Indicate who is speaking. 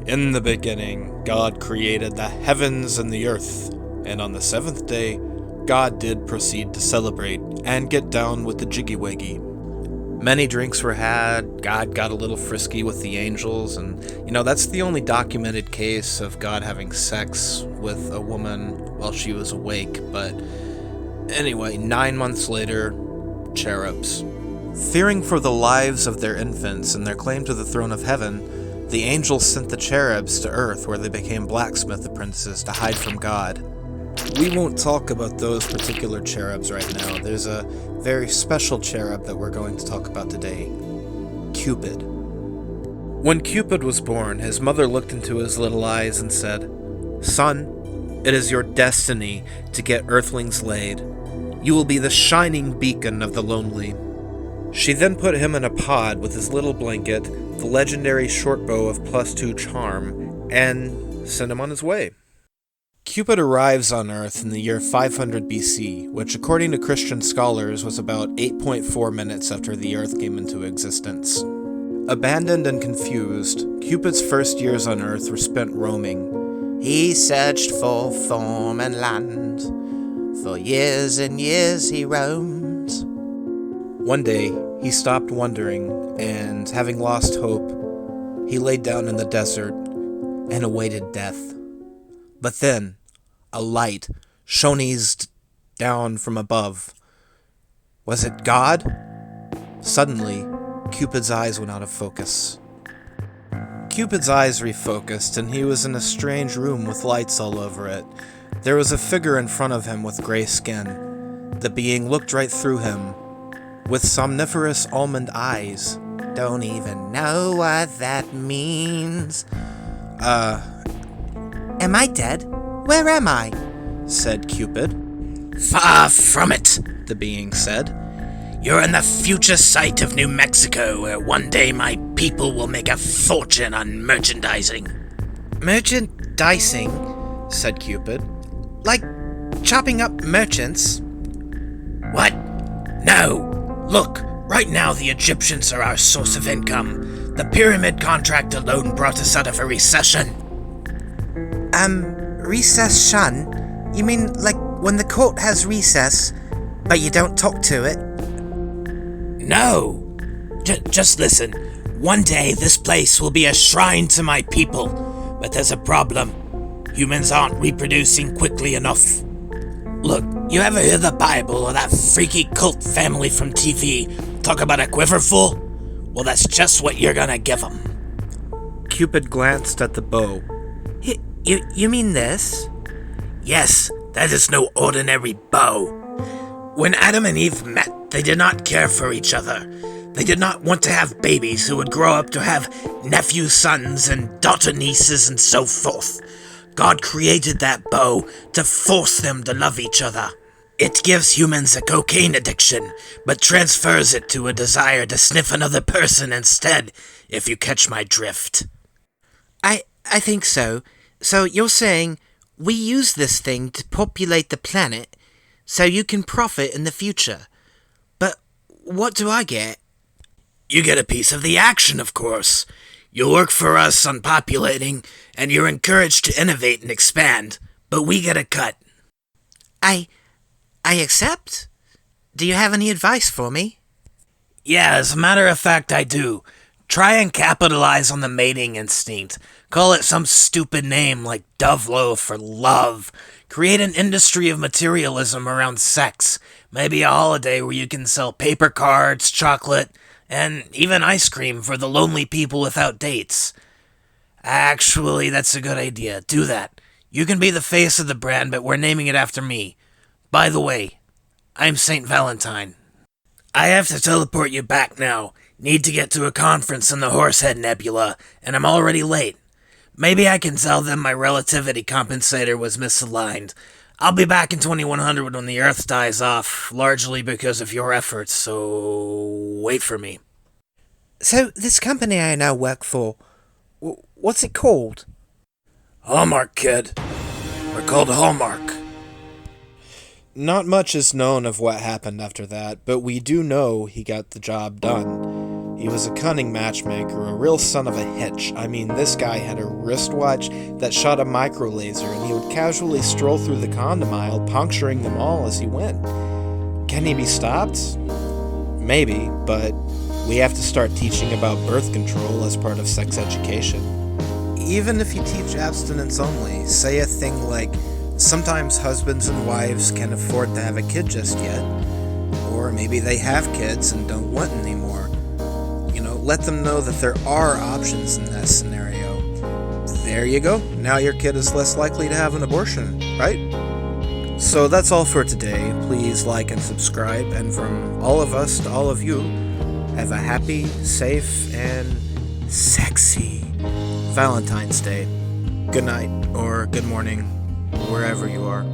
Speaker 1: In the beginning, God created the heavens and the earth, and on the seventh day, God did proceed to celebrate and get down with the jiggy-wiggy. Many drinks were had, God got a little frisky with the angels, and, that's the only documented case of God having sex with a woman while she was awake, but anyway, 9 months later, cherubs. Fearing for the lives of their infants and their claim to the throne of heaven, the angels sent the cherubs to earth where they became blacksmith apprentices to hide from God. We won't talk about those particular cherubs right now. There's a very special cherub that we're going to talk about today. Cupid. When Cupid was born, his mother looked into his little eyes and said, "Son, it is your destiny to get earthlings laid. You will be the shining beacon of the lonely." She then put him in a pod with his little blanket, the legendary short bow of +2 charm, and sent him on his way. Cupid arrives on Earth in the year 500 BC, which according to Christian scholars was about 8.4 minutes after the Earth came into existence. Abandoned and confused, Cupid's first years on Earth were spent roaming. He searched for form and land. For years and years he roamed. One day, he stopped wondering, and having lost hope, he laid down in the desert and awaited death. But then, a light shone down from above. Was it God? Suddenly, Cupid's eyes went out of focus. Cupid's eyes refocused, and he was in a strange room with lights all over it. There was a figure in front of him with gray skin. The being looked right through him, with somniferous almond eyes. Don't even know what that means. Am I dead? Where am I? Said Cupid.
Speaker 2: Far from it,
Speaker 1: The being said.
Speaker 2: You're in the future site of New Mexico, where one day my people will make a fortune on merchandising.
Speaker 1: Merchandising? Said Cupid. Like chopping up merchants?
Speaker 2: What? No! Look, right now the Egyptians are our source of income. The pyramid contract alone brought us out of a recession.
Speaker 3: Recession? You mean like when the court has recess, but you don't talk to it?
Speaker 2: No! Just listen. One day this place will be a shrine to my people, but there's a problem. Humans aren't reproducing quickly enough. Look, you ever hear the Bible or that freaky cult family from TV talk about a quiverful? Well, that's just what you're gonna give them.
Speaker 1: Cupid glanced at the bow.
Speaker 3: You mean this?
Speaker 2: Yes, that is no ordinary bow. When Adam and Eve met, they did not care for each other. They did not want to have babies who would grow up to have nephew sons and daughter nieces and so forth. God created that bow to force them to love each other. It gives humans a cocaine addiction, but transfers it to a desire to sniff another person instead, if you catch my drift.
Speaker 3: I think so. So you're saying we use this thing to populate the planet so you can profit in the future. But what do I get?
Speaker 2: You get a piece of the action, of course. You'll work for us on populating, and you're encouraged to innovate and expand, but we get a cut.
Speaker 3: I accept? Do you have any advice for me?
Speaker 2: Yeah, as a matter of fact, I do. Try and capitalize on the mating instinct. Call it some stupid name like Doveloaf or Love. Create an industry of materialism around sex. Maybe a holiday where you can sell paper cards, chocolate, and even ice cream for the lonely people without dates. Actually, that's a good idea. Do that. You can be the face of the brand, but we're naming it after me. By the way, I'm St. Valentine. I have to teleport you back now. Need to get to a conference in the Horsehead Nebula, and I'm already late. Maybe I can tell them my relativity compensator was misaligned. I'll be back in 2100 when the Earth dies off, largely because of your efforts, so wait for me.
Speaker 3: So, this company I now work for, what's it called?
Speaker 2: Hallmark, kid. We're called Hallmark.
Speaker 1: Not much is known of what happened after that, but we do know he got the job done. He was a cunning matchmaker, a real son of a hitch. I mean, this guy had a wristwatch that shot a micro laser, and he would casually stroll through the condom aisle, puncturing them all as he went. Can he be stopped? Maybe, but we have to start teaching about birth control as part of sex education. Even if you teach abstinence only, say a thing like, sometimes husbands and wives can't afford to have a kid just yet, or maybe they have kids and don't want anymore. Let them know that there are options in that scenario. There you go. Now your kid is less likely to have an abortion, right? So that's all for today. Please like and subscribe, and from all of us to all of you, have a happy, safe, and sexy Valentine's Day. Good night, or good morning, wherever you are.